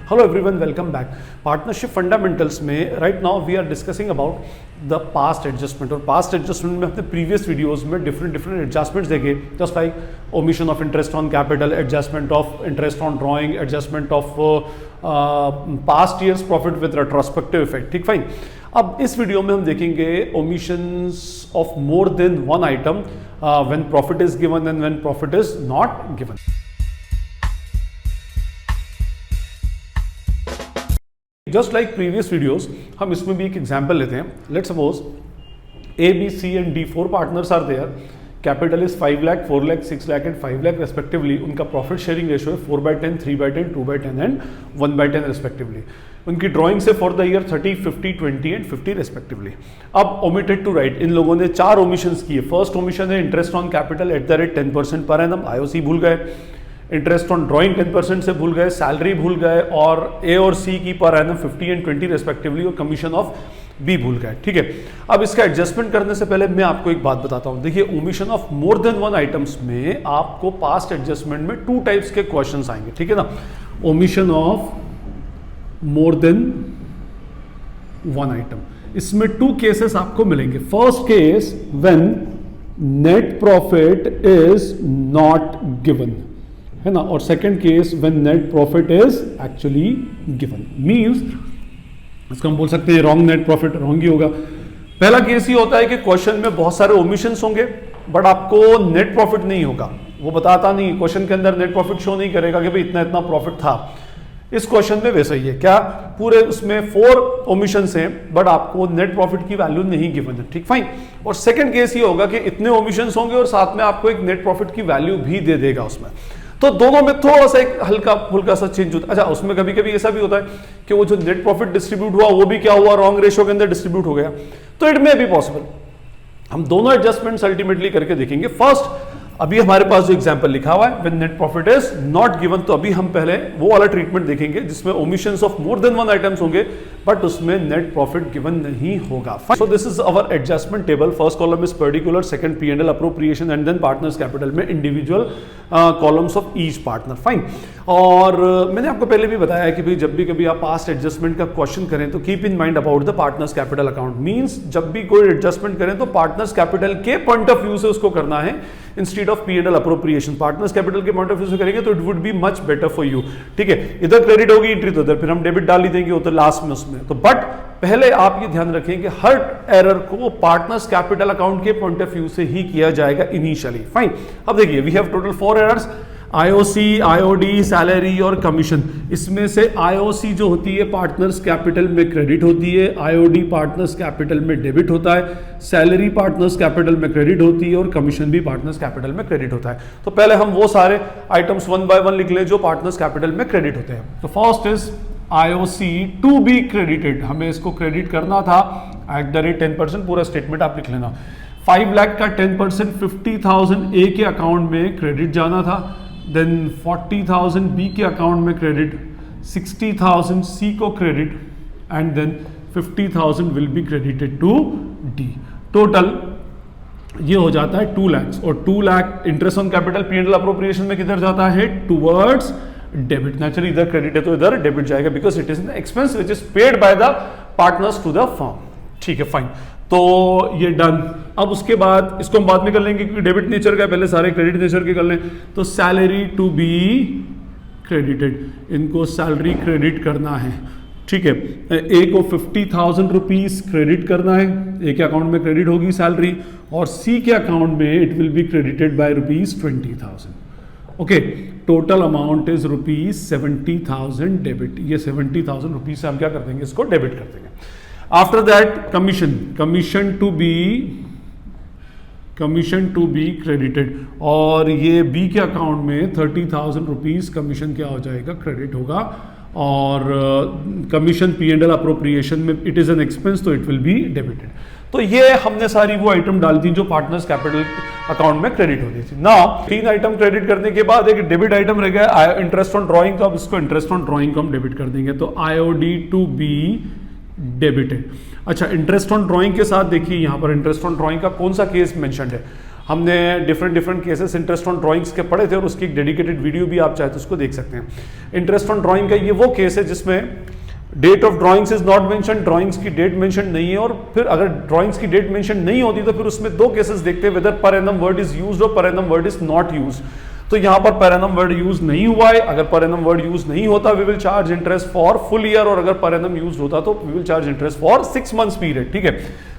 Hello everyone, welcome back. Partnership fundamentals में right now we are discussing about the past adjustment. और past adjustment में अपने previous videos में different adjustments देखे, just like omission of interest on capital, adjustment of interest on drawing, adjustment of past years profit with retrospective effect. ठीक, fine. अब इस video में हम देखेंगे omissions of more than one item when profit is given and when profit is not given. Just like previous videos, हम इसमें भी एक एग्जांपल लेते हैं। Let's suppose A B C and D 4 partners are there. Capital is 5 lakh, 4 lakh, 6 lakh and 5 lakh respectively. उनका profit sharing ratio है 4/10, 3/10, 2/10 एंड 1/10 respectively. उनकी ड्राइंग से for the year 30, 50, 20 and 50 respectively. अब ओमिटेड टू राइट, इन लोगों ने 4 ओमिशंस किए। फर्स्ट ओमिशन है interest on capital at the rate 10% per annum, IOC भूल गए। इंटरेस्ट ऑन ड्राइंग 10% से भूल गए, सैलरी भूल गए, और ए और सी की पर एनम 50 एंड 20 रेस्पेक्टिवली, और कमीशन ऑफ बी भूल गए। ठीक है, अब इसका एडजस्टमेंट करने से पहले मैं आपको एक बात बताता हूं। देखिए, omission of more than one items में आपको पास्ट एडजस्टमेंट में 2 टाइप्स के क्वेश्चंस आएंगे। ठीक है ना, omission of more than one item, इसमें 2 केसेस आपको मिलेंगे। First case when net profit is not given, है ना, और second case when net profit is actually given. Means इसको हम बोल सकते हैं रॉन्ग नेट प्रॉफिट, रॉन्ग ही होगा। पहला केस ये होता है कि क्वेश्चन में बहुत सारे ओमिशंस होंगे बट आपको नेट प्रॉफिट नहीं होगा, वो बताता नहीं, क्वेश्चन के अंदर नेट प्रॉफिट शो नहीं करेगा कि भाई इतना इतना प्रॉफिट था। इस क्वेश्चन में वैसा ही है, क्या पूरे उसमें 4 ओमिशंस हैं बट आपको नेट प्रॉफिट की वैल्यू नहीं गिवन है। ठीक, फाइन। और सेकंड केस ये होगा कि इतने ओमिशंस होंगे और साथ में आपको एक नेट प्रॉफिट की वैल्यू भी दे देगा उसमें। तो दोनों में थोड़ा सा एक हल्का फुल्का सा चेंज होता है। अच्छा, उसमें कभी कभी ऐसा भी होता है कि वो जो नेट प्रॉफिट डिस्ट्रीब्यूट हुआ वो भी क्या हुआ, रॉन्ग रेशियो के अंदर डिस्ट्रीब्यूट हो गया। तो इट मे बी पॉसिबल। हम दोनों एडजस्टमेंट्स अल्टीमेटली करके देखेंगे। फर्स्ट, अभी हमारे पास जो एग्जांपल लिखा हुआ है when net profit is not given, तो अभी हम पहले वो वाला ट्रीटमेंट देखेंगे जिसमें omissions of more than one items होंगे बट उसमें नेट प्रॉफिट गिवन नहीं होगा। So this is our adjustment table. First column is particular, second P&L appropriation and then partners capital में individual columns of each partner. Fine. और मैंने आपको पहले भी बताया है कि भाई जब भी कभी आप पास्ट एडजस्टमेंट का क्वेश्चन करें तो keep in mind about the partners capital account. Means जब भी कोई एडजस्टमेंट करें तो पार्टनर्स कैपिटल के पॉइंट ऑफ व्यू से उसको करना है instead of P&L appropriation. Partners capital के पॉइंट ऑफ व्यू से करेंगे तो it would be much better for you. ठीक है, इधर क्रेडिट होगी एंट्री, तो इधर फिर हम डेबिट डाल ही देंगे उधर लास्ट में उसमें। तो बट पहले आप ये ध्यान रखें कि हर एरर को पार्टनर्स कैपिटल अकाउंट के पॉइंट ऑफ व्यू से ही किया जाएगा इनिशियली। फाइन। अब देखिए, we have total 4 errors, IOC, IOD, salary और कमीशन। इसमें से आईओसी जो होती है पार्टनर्स कैपिटल में क्रेडिट होती है, आईओडी पार्टनर्स कैपिटल में डेबिट होता है, सैलरी पार्टनर्स कैपिटल में क्रेडिट होती है और कमीशन भी पार्टनर्स कैपिटल में क्रेडिट होता है। तो पहले हम वो सारे आइटम्स 1 बाय 1 लिख लें जो पार्टनर्स कैपिटल में क्रेडिट होते हैं। तो first is IOC to be credited, हमें इसको क्रेडिट करना था एट द रेट 10%, पूरा स्टेटमेंट आप लिख लेना। 5 लाख का 10% 50,000 ए के अकाउंट में क्रेडिट जाना था, देन 40,000 बी के अकाउंट में क्रेडिट, 60,000 सी को credit and then 50,000 will be credited to D. Total ये हो जाता है 2 लाख। और 2 lakh interest on capital P&L appropriation में किधर जाता है, टुवर्ड्स डेबिट। नेचुरली इधर क्रेडिट है तो इधर डेबिट जाएगा because it is an expense which is paid by the partners to the firm. ठीक है, फाइन। तो ये डन। अब उसके बाद इसको हम बाद में कर लेंगे क्योंकि डेबिट नेचर का, पहले सारे क्रेडिट नेचर के कर लें। तो सैलरी टू बी क्रेडिटेड, इनको सैलरी क्रेडिट करना है। ठीक है, ए को 50,000 रुपीज क्रेडिट करना है, ए के अकाउंट में क्रेडिट होगी सैलरी, और सी के अकाउंट में it will be credited by rupees 20,000। Okay, total amount is rupees 70,000 debit. ये 70,000 रुपीज से हम क्या कर देंगे, इसको डेबिट कर देंगे। After that commission to be credited, और ये बी के अकाउंट में 30,000 रुपीज कमीशन क्या हो जाएगा, क्रेडिट होगा। और कमीशन P&L अप्रोप्रिएशन में इट इज एन एक्सपेंस तो इट विल बी डेबिटेड। तो ये हमने सारी वो आइटम डाल दी जो पार्टनर्स कैपिटल अकाउंट में क्रेडिट होती थी ना। 3 आइटम क्रेडिट करने के बाद एक डेबिट आइटम रह गया इंटरेस्ट ऑन ड्राइंग, तो अब इसको इंटरेस्ट ऑन ड्राइंग को हम डेबिट कर देंगे। तो आईओडी टू बी डेबिटेड। अच्छा, इंटरेस्ट ऑन ड्राइंग के साथ देखिए यहां पर इंटरेस्ट ऑन ड्राइंग का कौन सा केस मेंशन्ड है। हमने different cases interest on drawings के पढ़े थे और उसकी एक डेडिकेटेड वीडियो भी आप चाहे तो उसको देख सकते हैं। इंटरेस्ट ऑन ड्राइंग का ये वो केस है जिसमें date of drawings is not mention, drawings की डेट मेंशन नहीं है, और फिर अगर ड्राइंग्स की डेट मेंशन नहीं होती तो फिर उसमें दो केसेस देखते हैं, weather per annum word is used और per annum word is not used. तो यहां पर पर एनम वर्ड यूज नहीं हुआ है, अगर पर एनम वर्ड यूज नहीं होता we will charge interest for full year, और अगर पर एनम यूज होता तो we will charge interest for 6 months period. ठीक है,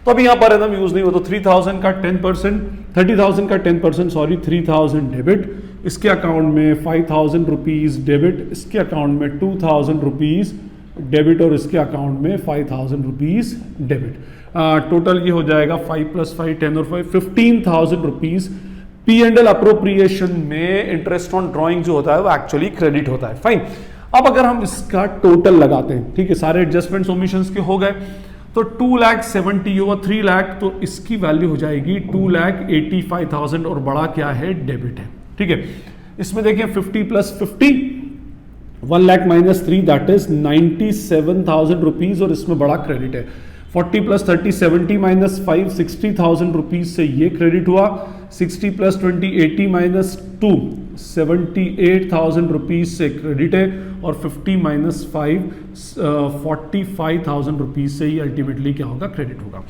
तो अभी यहां पर एनम यूज नहीं हुआ तो 3000 का 10%, 30,000 का 10% सॉरी 3000 डेबिट, इसके अकाउंट में 5000 रुपीज डेबिट, इसके अकाउंट में 2000 रुपीज डेबिट और इसके अकाउंट में 5000 रुपीज डेबिट। टोटल ये हो जाएगा 5 + 5 10 और 5 15,000 रुपीज P&L अप्रोप्रिएशन में इंटरेस्ट ऑन ड्राइंग जो होता है वो एक्चुअली क्रेडिट होता है। फाइन, अब अगर हम इसका टोटल लगाते हैं, ठीक है, सारे एडजस्टमेंट्स ओमिशंस के हो गए, तो 2,70,000 ओवर 3 लाख, तो इसकी वैल्यू हो जाएगी 2,85,000 और बड़ा क्या है, डेबिट है। ठीक है, इसमें देखिए 50 + 50 1 लाख -3 दैट इज 97,000 रुपीज और इसमें बड़ा क्रेडिट है। 40 + 30 70 - 5 60,000 रुपीज से ये क्रेडिट हुआ, 60 + 20 80 - 2 78,000 रुपीज से क्रेडिट है, और 50 - 5 45,000 रुपीज से ही अल्टीमेटली क्या होगा, क्रेडिट होगा।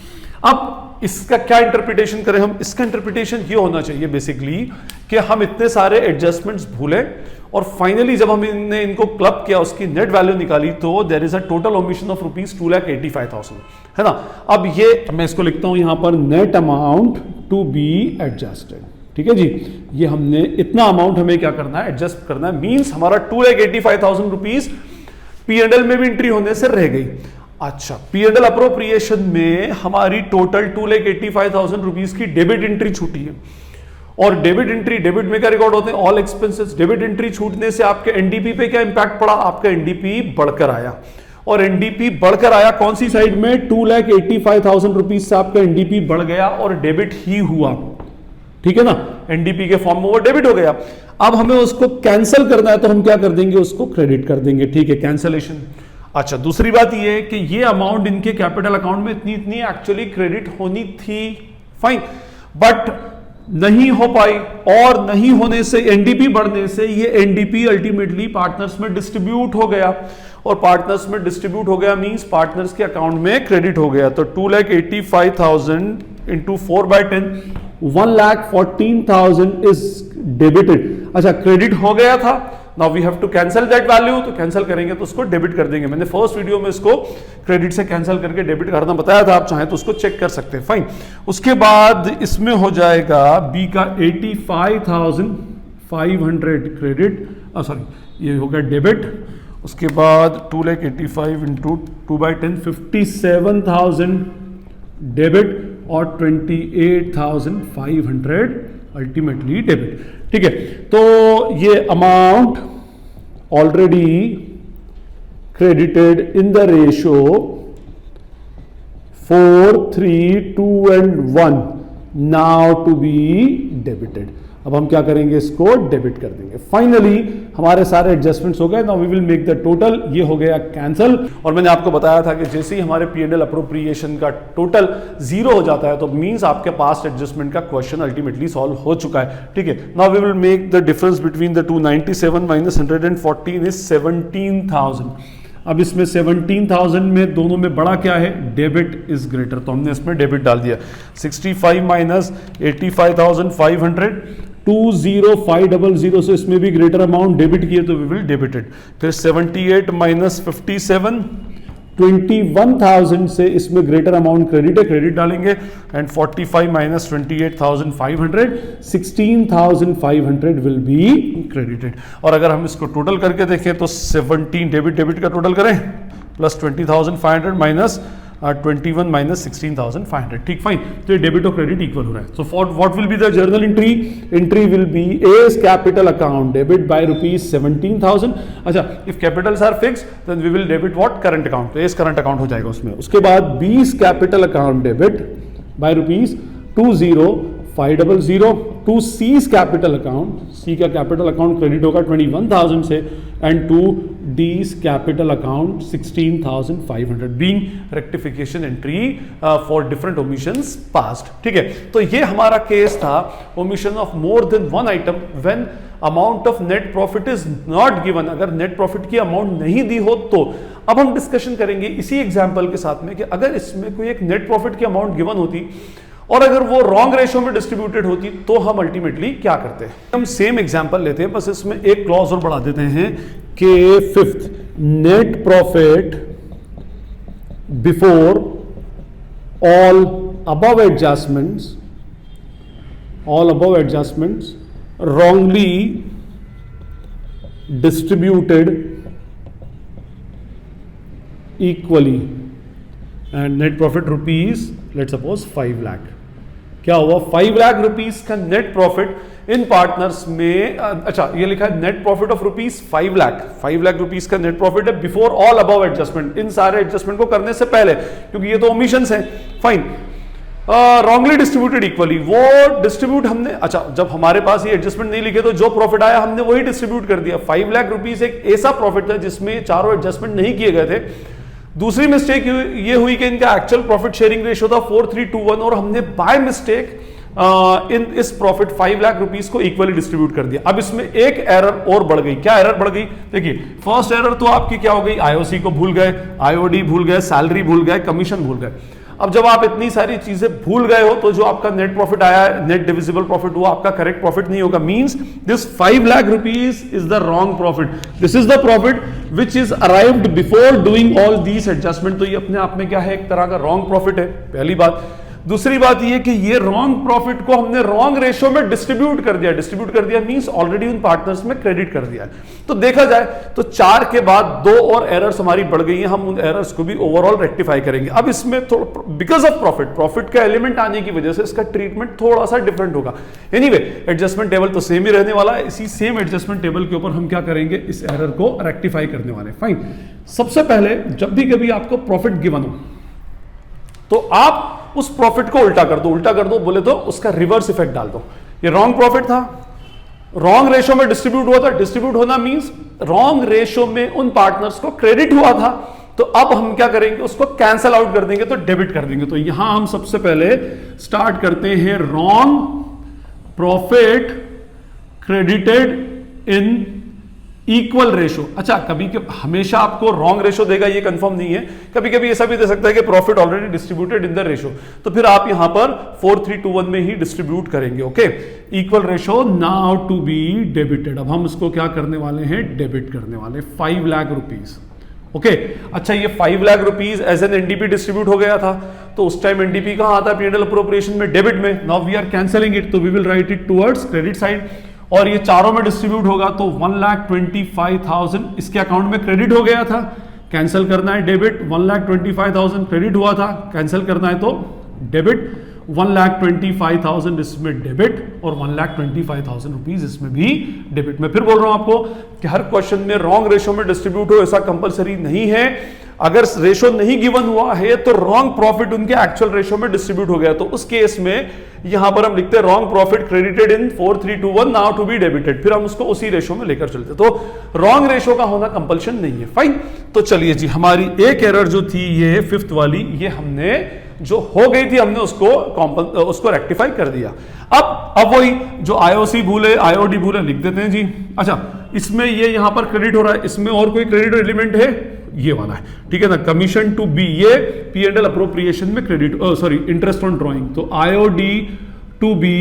अब इसका क्या इंटरप्रिटेशन करें हम, इसका इंटरप्रिटेशन ये होना चाहिए बेसिकली कि हम इतने सारे एडजस्टमेंट्स भूलें और फाइनली जब हमने इनको क्लब किया, उसकी नेट वैल्यू निकाली, तो there is a total omission of rupees 2,85,000, है ना। अब ये मैं इसको लिखता हूं यहां पर, net amount to be adjusted. ठीक है जी, ये हमने इतना अमाउंट हमें क्या करना है, एडजस्ट करना है, मींस हमारा 2,85,000 रुपीज P&L में भी एंट्री होने से रह गई। अच्छा, P&L अप्रोप्रिएशन में हमारी टोटल 2,85,000 रुपीज की डेबिट एंट्री छूटी है, और डेबिट एंट्री, डेबिट में क्या रिकॉर्ड होते हैं, ऑल एक्सपेंसेस। डेबिट एंट्री छूटने से आपके एनडीपी पे क्या इंपैक्ट पड़ा, आपका एनडीपी बढ़कर आया, और एनडीपी बढ़कर आया कौन सी साइड में, 2,85,000 रुपीज से आपका एनडीपी बढ़ गया और डेबिट ही हुआ। ठीक है ना, एनडीपी के फॉर्म में वो डेबिट हो गया। अब हमें उसको कैंसिल करना है तो हम क्या कर देंगे, उसको क्रेडिट कर देंगे। ठीक है, कैंसिलेशन। अच्छा, दूसरी बात ये है कि ये अमाउंट इनके कैपिटल अकाउंट में इतनी इतनी एक्चुअली क्रेडिट होनी थी, फाइन, बट नहीं हो पाई, और नहीं होने से, एनडीपी बढ़ने से ये एनडीपी अल्टीमेटली पार्टनर्स में डिस्ट्रीब्यूट हो गया, और पार्टनर्स में डिस्ट्रीब्यूट हो गया मींस पार्टनर्स के अकाउंट में क्रेडिट हो गया। तो 2,85,000 इंटू 4/10 1,14,000 इज डेबिटेड। अच्छा, क्रेडिट हो गया था, now we have to cancel that value, तो कैंसिल करेंगे तो उसको डेबिट कर देंगे। मैंने फर्स्ट वीडियो में इसको क्रेडिट से कैंसिल करके डेबिट करना बताया था, आप चाहें तो उसको चेक कर सकते हैं। फाइन, उसके बाद इसमें हो जाएगा बी का 85,500 क्रेडिट, सॉरी ये हो गया डेबिट। उसके बाद 2,85,000 इंटू 2/10 57,000 डेबिट और 28,500 अल्टीमेटली डेबिट। ठीक है, तो ये amount already credited in the ratio 4, 3, 2 and 1 now to be debited. अब हम क्या करेंगे, इसको डेबिट कर देंगे। फाइनली हमारे सारे एडजस्टमेंट्स हो गए, now we will make the total. ये हो गया कैंसल, और मैंने आपको बताया था कि जैसे ही हमारे P&L अप्रोप्रिएशन का टोटल 0 हो जाता है तो मींस आपके पास्ट एडजस्टमेंट का क्वेश्चन अल्टीमेटली सॉल्व हो चुका है। ठीक है, now we will make the difference between the two. 97 - 114 is 17,000। अब इसमें 17,000 में दोनों में बड़ा क्या है, डेबिट इज ग्रेटर, तो हमने इसमें डेबिट डाल दिया। 65 - 85,500 20500 से इसमें भी ग्रेटर अमाउंट डेबिट किए तो वी विल डेबिटेड। फिर 78 - 57 21,000 से इसमें ग्रेटर अमाउंट क्रेडिट है, क्रेडिट डालेंगे। And 45 - 28,500 16,500 will be credited. और अगर हम इसको टोटल करके देखें तो 17 डेबिट का टोटल करें प्लस 20,500 माइनस 21 - 16,500। ठीक, फाइन, तो ये डेबिट और क्रेडिट इक्वल हो रहा है। So for what will be the journal entry, entry will be as capital account debit by ₹17,000। अच्छा, if capitals are fixed then we will debit what, current account, तो as current account हो जाएगा उसमें। उसके बाद 20 capital account debit by ₹20,500 to C's capital account, C का capital account credit होगा 21,000 से, and to D's capital account 16,500 being rectification entry for different omissions past. ठीक है, तो ये हमारा केस था omission of more than one item when amount of net profit is not given, अगर नेट प्रॉफिट की अमाउंट नहीं दी हो तो। अब हम डिस्कशन करेंगे इसी एग्जांपल के साथ में कि अगर इसमें कोई एक नेट प्रॉफिट की अमाउंट गिवन होती और अगर वो रॉन्ग रेशियो में डिस्ट्रीब्यूटेड होती तो हम अल्टीमेटली क्या करते हैं। हम सेम एग्जांपल लेते हैं, बस इसमें एक क्लॉज और बढ़ा देते हैं कि fifth, net profit before all above adjustments wrongly distributed equally and net profit rupees let's suppose 5 lakh। क्या हुआ, 5 लाख रुपीस का नेट प्रॉफिट इन पार्टनर्स में, अच्छा ये लिखा है net profit of rupees 5 lakh rupees का नेट प्रॉफिट है बिफोर ऑल अबव एडजस्टमेंट, इन सारे एडजस्टमेंट को करने से पहले, क्योंकि ये तो ओमिशंस हैं। फाइन, रॉन्गली डिस्ट्रीब्यूटेड इक्वली, वो डिस्ट्रीब्यूट हमने, अच्छा जब हमारे पास ये एडजस्टमेंट नहीं लिखे तो जो प्रॉफिट आया हमने वही डिस्ट्रीब्यूट कर दिया। 5 लाख रुपीस एक ऐसा प्रॉफिट था जिसमें चारों एडजस्टमेंट नहीं किए गए थे। दूसरी मिस्टेक ये हुई कि इनका एक्चुअल प्रॉफिट शेयरिंग रेशियो था 4:3:1 और हमने बाय मिस्टेक इस प्रॉफिट 5 लाख रुपीस को इक्वली डिस्ट्रीब्यूट कर दिया। अब इसमें एक एरर और बढ़ गई। क्या एरर बढ़ गई? देखिए, फर्स्ट एरर तो आपकी क्या हो गई, आईओसी को भूल गए, आईओडी भूल गए, सैलरी भूल गए, कमीशन भूल गए। अब जब आप इतनी सारी चीजें भूल गए हो तो जो आपका नेट प्रॉफिट आया है, नेट डिविजिबल प्रॉफिट, वो आपका करेक्ट प्रॉफिट नहीं होगा। Means this 5 lakh rupees is the wrong profit, this is the profit which is arrived before doing all these adjustment. तो ये अपने आप में क्या है, एक तरह का रॉन्ग प्रॉफिट है, पहली बात। दूसरी बात ये कि ये रॉन्ग प्रॉफिट को हमने रॉन्ग रेशियो में डिस्ट्रीब्यूट कर दिया मींस ऑलरेडी उन पार्टनर्स में क्रेडिट कर दिया। तो देखा जाए तो 4 के बाद 2 और एरर्स हमारी बढ़ गई हैं, हम उन एरर्स को भी ओवरऑल रेक्टिफाई करेंगे। अब इसमें बिकॉज ऑफ प्रॉफिट का एलिमेंट आने की वजह से इसका ट्रीटमेंट थोड़ा सा डिफरेंट होगा। एनीवे, एडजस्टमेंट टेबल तो सेम ही रहने वाला है। इसी सेम एडजस्टमेंट टेबल के ऊपर हम क्या करेंगे, इस एरर को रेक्टिफाई करने वाले। फाइन, सबसे पहले जब भी कभी आपको प्रॉफिट गिवन हो तो आप उस प्रॉफिट को उल्टा कर दो बोले तो उसका रिवर्स इफेक्ट डाल दो। ये रॉन्ग प्रॉफिट था, रॉन्ग रेशियो में डिस्ट्रीब्यूट हुआ था। डिस्ट्रीब्यूट होना मींस रॉन्ग रेशियो में उन पार्टनर्स को क्रेडिट हुआ था। तो अब हम क्या करेंगे, उसको कैंसल आउट कर देंगे, तो डेबिट कर देंगे। तो यहां हम सबसे पहले स्टार्ट करते हैं wrong profit credited in equal ratio. अच्छा, कभी हमेशा आपको रॉन्ग रेशियो देगा ये कंफर्म नहीं है, कभी कभी ऐसा भी दे सकता है कि profit already distributed in the ratio, तो फिर आप यहां पर 4:3:1 में ही डिस्ट्रीब्यूट करेंगे। Okay, equal ratio now to be debited. अब हम इसको क्या करने वाले हैं, डेबिट करने वाले 5 लाख रुपीस। ओके, अच्छा ये 5 lakh rupees as an NDP distribute हो गया था, तो उस टाइम एनडीपी कहां आता है, पीएनएल अप्रोप्रिएशन में, डेबिट में। Now we are cancelling it, तो we will write it towards credit side, और ये चारों में डिस्ट्रीब्यूट होगा तो 1,25,000 इसके अकाउंट में क्रेडिट हो गया था, कैंसिल करना है डेबिट। 1,25,000 क्रेडिट हुआ था, कैंसिल करना है तो डेबिट। 1,25,000 इसमें डेबिट और 1,25,000 रुपीज इसमें भी डेबिट। मैं फिर बोल रहा हूं आपको कि हर क्वेश्चन में रॉन्ग रेशियो में डिस्ट्रीब्यूट हो ऐसा कंपलसरी नहीं है। अगर रेशियो नहीं गिवन हुआ है तो रॉन्ग प्रॉफिट उनके एक्चुअल रेशियो में डिस्ट्रीब्यूट हो गया, तो उस केस में यहां पर हम लिखते हैं wrong profit credited in 4:3:1 now to be debited, फिर हम उसको उसी रेशियो में लेकर चलते। तो रॉन्ग रेशियो का होना कंपल्शन नहीं है। फाइन, तो चलिए जी, हमारी एक एरर जो थी ये 5th वाली, ये हमने जो हो गई थी हमने उसको रेक्टिफाई कर दिया। अब वही जो आईओसी भूले, आईओडी भूले, लिख देते हैं जी। अच्छा, इसमें ये यहां पर क्रेडिट हो रहा है, इसमें और कोई क्रेडिट एलिमेंट है, ये वाला है, ठीक है ना, कमीशन टू बी, ये पीएनएल अप्रोप्रिएशन में credit, sorry interest on drawing, तो आईओडी टू बी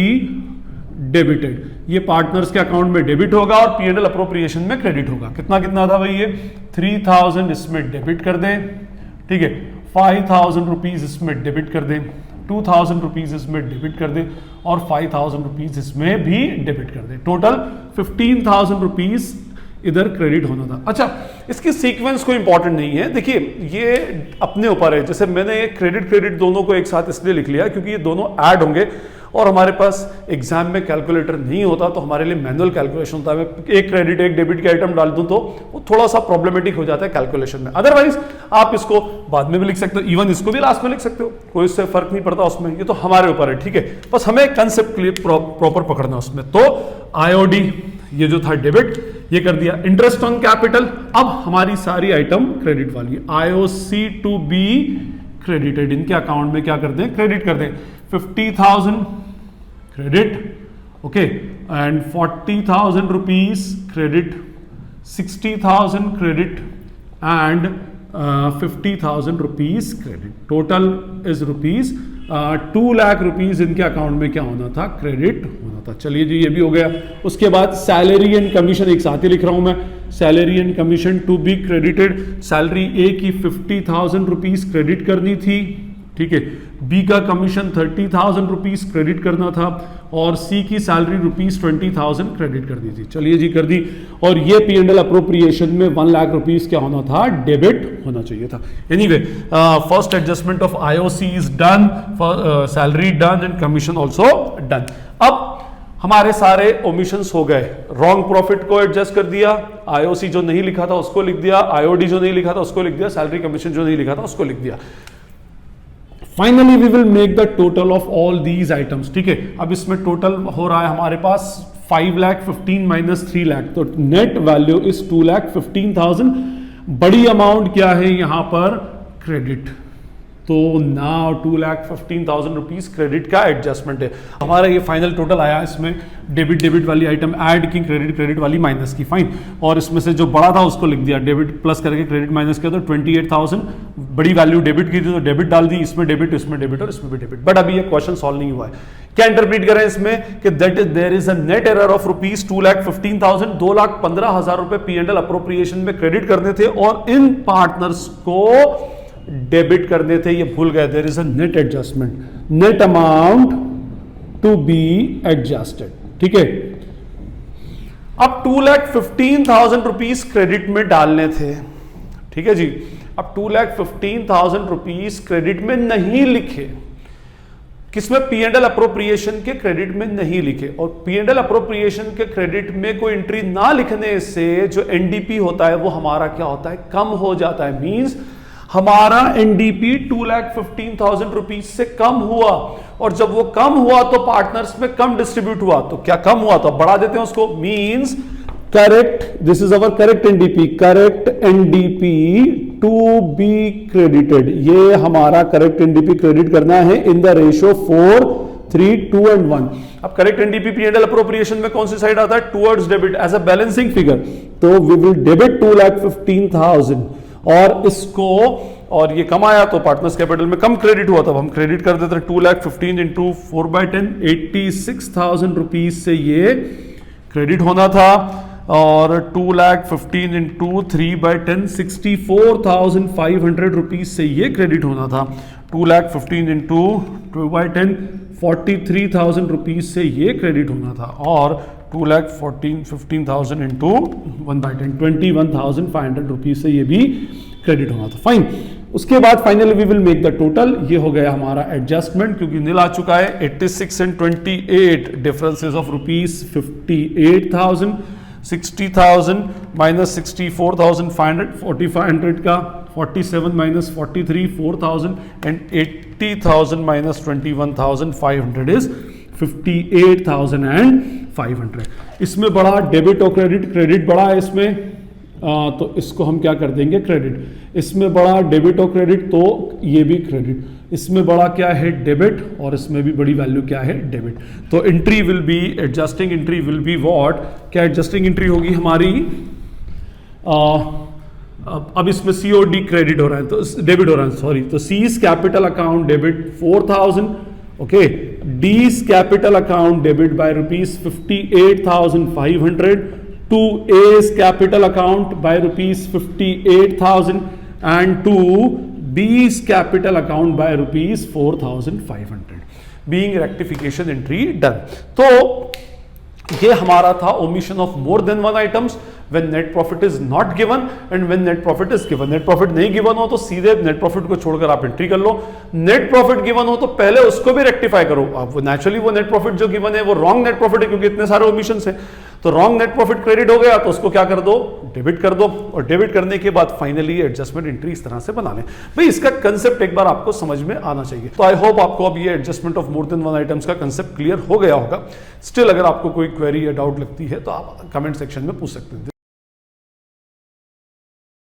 डेबिटेड, ये पार्टनर्स के अकाउंट में डेबिट होगा और पीएनएल अप्रोप्रिएशन में क्रेडिट होगा। कितना कितना था भाई, ये 3,000 इसमें डेबिट कर दें, ठीक है, 5,000 रुपीज इसमें डेबिट कर दें, 2,000 रुपीज इसमें डेबिट कर दें और 5,000 रुपीज इसमें भी डेबिट कर दें। टोटल 15,000 रुपीज इधर क्रेडिट होना था। अच्छा, इसकी सीक्वेंस कोई इंपॉर्टेंट नहीं है, देखिए ये अपने ऊपर है। जैसे मैंने क्रेडिट दोनों को एक साथ इसलिए लिख लिया क्योंकि ये दोनों ऐड होंगे और हमारे पास एग्जाम में कैलकुलेटर नहीं होता तो हमारे लिए मैनुअल कैलकुलेशन होता है। मैं एक क्रेडिट एक डेबिट के आइटम डाल दूं तो वो थोड़ा सा प्रॉब्लमेटिक हो जाता है कैलकुलेशन में। अदरवाइज आप इसको बाद में भी लिख सकते हो, इवन इसको भी लास्ट में लिख सकते हो, कोई इससे फर्क नहीं पड़ता उसमें, ये तो हमारे ऊपर है, ठीक है। बस हमें कंसेप्ट क्लियर प्रॉपर पकड़ना उसमें। तो आईओडी ये जो था डेबिट, ये कर दिया। इंटरेस्ट ऑन कैपिटल, अब हमारी सारी आइटम क्रेडिट वाली, आईओसी टू बी क्रेडिटेड, इनके अकाउंट में क्या कर दें, क्रेडिट कर दें। 50,000 credit, okay, and 40,000 rupees credit, 60,000 credit and 50,000 rupees credit. Total is rupees 2 lakh rupees इनके अकाउंट में क्या होना था, क्रेडिट होना था। चलिए जी, ये भी हो गया। उसके बाद सैलरी एंड कमीशन एक साथ ही लिख रहा हूं मैं, salary and commission to be credited. Salary A की 50,000 रुपीज क्रेडिट करनी थी, ठीक है। बी का कमीशन 30,000 रुपीज क्रेडिट करना था और सी की सैलरी रुपीज 20,000 क्रेडिट करनी थी। चलिए जी, कर दी। और ये P&L अप्रोप्रिएशन में 1 लाख रुपीज क्या होना था, डेबिट होना चाहिए था। Anyway, first adjustment of IOC is done, salary done and commission also done. अब हमारे सारे ओमिशंस हो गए। रॉन्ग प्रॉफिट को एडजस्ट कर दिया, आईओसी जो नहीं लिखा था उसको लिख दिया, आईओडी जो नहीं लिखा था उसको लिख दिया, सैलरी कमीशन जो नहीं लिखा था उसको लिख दिया। Finally we will make the total of all these items, ठीक है। अब इसमें टोटल हो रहा है हमारे पास 5,15,000 माइनस 3 लाख, तो नेट वैल्यू इज 2,15,000। बड़ी अमाउंट क्या है यहां पर, क्रेडिट। तो नाउ 2,15,000 रुपीज क्रेडिट का एडजस्टमेंट है हमारा। ये फाइनल टोटल आया, इसमें डेबिट वाली आइटम ऐड की, क्रेडिट वाली माइनस की, फाइन। और इसमें से जो बड़ा था उसको लिख दिया, डेबिट प्लस करके क्रेडिट माइनस किया तो 28,000। बड़ी वैल्यू डेबिट की थी तो डेबिट डाल दी, इसमें डेबिट और इसमें भी डेबिट। बट अभी ये क्वेश्चन सॉल्व नहीं हुआ है। क्या इंटरप्रीट करें इसमें कि that is there is a net error of rupees 2,15,000, 2,15,000 रुपए P&L अप्रोप्रिएशन में क्रेडिट करने थे और इन पार्टनर्स को डेबिट करने थे, ये भूल गए। There is a net adjustment, net amount to be adjusted, ठीक है। अब 2,15,000 रुपीज क्रेडिट में डालने थे, ठीक है जी। अब 2,15,000 रुपीज क्रेडिट में नहीं लिखे, किसमें, P&L अप्रोप्रिएशन के क्रेडिट में नहीं लिखे। और P&L अप्रोप्रिएशन के क्रेडिट में कोई एंट्री ना लिखने से जो NDP होता है वो हमारा क्या होता है, कम हो जाता है। मींस हमारा NDP 2,15,000 रुपीज से कम हुआ, और जब वो कम हुआ तो पार्टनर्स में कम डिस्ट्रीब्यूट हुआ। तो क्या कम हुआ, तो बढ़ा देते हैं उसको। Means correct, this is our correct NDP, correct NDP to be credited. ये हमारा करेक्ट NDP क्रेडिट करना है इन द रेशियो 4, 3, 2 and 1। अब करेक्ट NDP P&L अप्रोप्रिएशन में कौन सी साइड आता है, towards debit as a balancing figure. तो वी विल डेबिट 2,15,000 और इसको, और ये कम आया तो पार्टनर्स कैपिटल में कम क्रेडिट हुआ, तब हम क्रेडिट कर देते 2,15,000 इंटू 4/10, 86,000 रुपीज से ये क्रेडिट होना था। और 2,15,000 इंटू 3/10, 64,500 रुपीज से ये क्रेडिट होना था। 2,15,000 इंटू 2/10, 43,000 रुपीज से ये क्रेडिट होना था। और 2,15,000 इंटू 1/10, 21,500 रुपीज से ये भी क्रेडिट होना था, फाइन। उसके बाद finally we will make the total. ये हो गया हमारा एडजस्टमेंट, क्योंकि नील आ चुका है। 86 and 28 differences of rupees 58,000, 60,000 minus 64,500, 4,500 का 47 माइनस 43, 4,000 एंड 80,000 माइनस 21,500 इज 58,500। इसमें बड़ा डेबिट और क्रेडिट बड़ा है इसमें, तो इसको हम क्या कर देंगे, क्रेडिट। इसमें बड़ा डेबिट और क्रेडिट, तो ये भी क्रेडिट। इसमें बड़ा क्या है, डेबिट, और इसमें भी बड़ी वैल्यू क्या है, डेबिट। तो entry will B, adjusting entry will be what, क्या एडजस्टिंग एंट्री होगी हमारी, अब इसमें COD क्रेडिट हो रहा है, तो डेबिट हो रहा है, सॉरी। तो C's capital account debit 4,000, okay. D's capital account debit by rupees 58,500 to A's capital account by rupees 58,000 and to B's capital account by rupees 4,500, being rectification entry done। तो ये हमारा था omission of more than one items। When net profit is not given and when net profit is given. Net profit नहीं given हो तो सीधे net profit को छोड़कर आप एंट्री कर लो, नेट प्रॉफिट गिवन हो तो पहले उसको भी रेक्टिफाई करो। आप नेचुरली वो नेट प्रॉफिट जो गिवन है वो रॉन्ग नेट प्रॉफिट है, क्योंकि इतने सारे ओमिशन है, तो रॉन्ग नेट प्रॉफिट क्रेडिट हो गया तो उसको क्या कर दो, डेबिट कर दो, और डेबिट करने के बाद फाइनली एडजस्टमेंट एंट्री इस तरह से बना लें। भाई इसका कंसेप्ट एक बार आपको समझ में आना चाहिए। तो आई होप आपको अब ये adjustment of more than one items का कंसेप्ट क्लियर हो गया होगा। स्टिल अगर आपको कोई क्वेरी या डाउट लगती है तो आप कमेंट सेक्शन में पूछ सकते हैं।